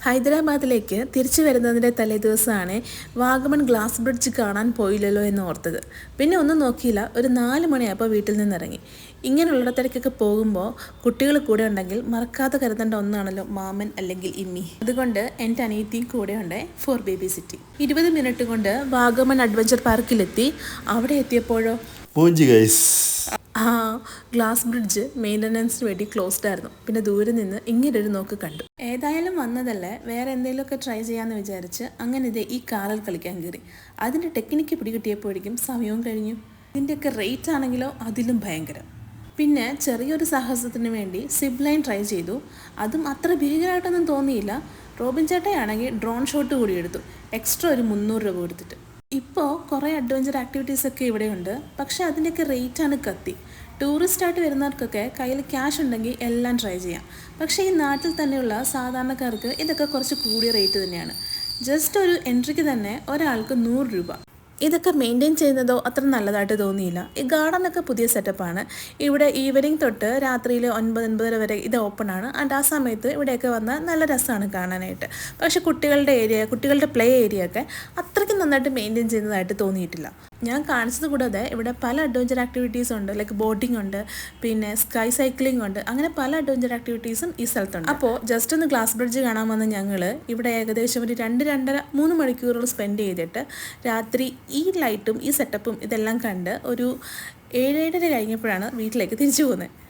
ഹൈദരാബാദിലേക്ക് തിരിച്ചു വരുന്നതിൻ്റെ തലേദിവസമാണ് Vagamon glass bridge കാണാൻ പോയില്ലല്ലോ എന്ന് ഓർത്തത്. പിന്നെ ഒന്നും നോക്കിയില്ല, ഒരു 4 മണിയായപ്പോൾ വീട്ടിൽ നിന്നിറങ്ങി. ഇങ്ങനെയുള്ളിടത്തേക്കൊക്കെ പോകുമ്പോൾ കുട്ടികൾ കൂടെ ഉണ്ടെങ്കിൽ മറക്കാതെ കരുതേണ്ട ഒന്നാണല്ലോ മാമൻ അല്ലെങ്കിൽ ഇമ്മി. അതുകൊണ്ട് എൻ്റെ അനിയത്തിയും കൂടെ ഉണ്ട് ഫോർ ബേബി സിറ്റി. 20 മിനിറ്റ് കൊണ്ട് വാഗമൺ അഡ്വഞ്ചർ പാർക്കിലെത്തി. അവിടെ എത്തിയപ്പോഴോ ഗ്ലാസ് ബ്രിഡ്ജ് മെയിൻ്റനൻസിന് വേണ്ടി ക്ലോസ്ഡ് ആയിരുന്നു. പിന്നെ ദൂരെ നിന്ന് ഇങ്ങനൊരു നോക്ക് കണ്ടു. ഏതായാലും വന്നതല്ലേ, വേറെ എന്തെങ്കിലുമൊക്കെ ട്രൈ ചെയ്യാമെന്ന് വിചാരിച്ച് അങ്ങനെ ഇതേ ഈ കാറിൽ കളിക്കാൻ കയറി. അതിൻ്റെ ടെക്നിക്ക് പിടികിട്ടിയപ്പോഴേക്കും സമയവും കഴിഞ്ഞു. ഇതിൻ്റെയൊക്കെ റേറ്റ് ആണെങ്കിലോ അതിലും ഭയങ്കരം. പിന്നെ ചെറിയൊരു സാഹസത്തിന് വേണ്ടി സിപ്പ് ലൈൻ ട്രൈ ചെയ്തു. അതും അത്ര ഭീകരമായിട്ടൊന്നും തോന്നിയില്ല. റോബിൻ ചേട്ടയാണെങ്കിൽ ഡ്രോൺ ഷോട്ട് കൂടി എടുത്തു, എക്സ്ട്രാ ഒരു 300 രൂപ കൊടുത്തിട്ട്. ഇപ്പോൾ കുറേ അഡ്വഞ്ചർ ആക്ടിവിറ്റീസൊക്കെ ഇവിടെയുണ്ട്, പക്ഷേ അതിൻ്റെയൊക്കെ റേറ്റാണ് കത്തി. ടൂറിസ്റ്റായിട്ട് വരുന്നവർക്കൊക്കെ കയ്യിൽ ക്യാഷ് ഉണ്ടെങ്കിൽ എല്ലാം ട്രൈ ചെയ്യാം. പക്ഷേ ഈ നാട്ടിൽ തന്നെയുള്ള സാധാരണക്കാർക്ക് ഇതൊക്കെ കുറച്ച് കൂടിയ റേറ്റ് തന്നെയാണ്. ജസ്റ്റ് ഒരു എൻട്രിക്ക് തന്നെ ഒരാൾക്ക് 100 രൂപ. ഇതൊക്കെ മെയിൻറ്റെയിൻ ചെയ്യുന്നതോ അത്ര നല്ലതായിട്ട് തോന്നിയില്ല. ഈ ഗാർഡനൊക്കെ പുതിയ സെറ്റപ്പാണ്. ഇവിടെ ഈവനിങ് തൊട്ട് രാത്രിയിൽ 9-9:30 വരെ ഇത് ഓപ്പൺ ആണ്. ആൻഡ് ആ സമയത്ത് ഇവിടെയൊക്കെ വന്നാൽ നല്ല രസമാണ് കാണാനായിട്ട്. പക്ഷേ കുട്ടികളുടെ പ്ലേ ഏരിയ ഒക്കെ അത്രയ്ക്ക് നന്നായിട്ട് മെയിൻറ്റെയിൻ ചെയ്യുന്നതായിട്ട് തോന്നിയിട്ടില്ല. ഞാൻ കാണിച്ചത് കൂടാതെ ഇവിടെ പല അഡ്വഞ്ചർ ആക്ടിവിറ്റീസ് ഉണ്ട്. ലൈക്ക് ബോട്ടിംഗ് ഉണ്ട്, പിന്നെ സ്കൈ സൈക്ലിംഗ് ഉണ്ട്. അങ്ങനെ പല അഡ്വഞ്ചർ ആക്ടിവിറ്റീസും ഈ സ്ഥലത്തുണ്ട്. അപ്പോൾ ജസ്റ്റ് ഒന്ന് ഗ്ലാസ് ബ്രിഡ്ജ് കാണാൻ വന്ന ഞങ്ങൾ ഇവിടെ ഏകദേശം ഒരു 2-2.5-3 മണിക്കൂറുകൾ സ്പെൻഡ് ചെയ്തിട്ട് രാത്രി ഈ ലൈറ്റും ഈ സെറ്റപ്പും ഇതെല്ലാം കണ്ട് ഒരു 7-7:30 കഴിഞ്ഞപ്പോഴാണ് വീട്ടിലേക്ക് തിരിച്ചു പോകുന്നത്.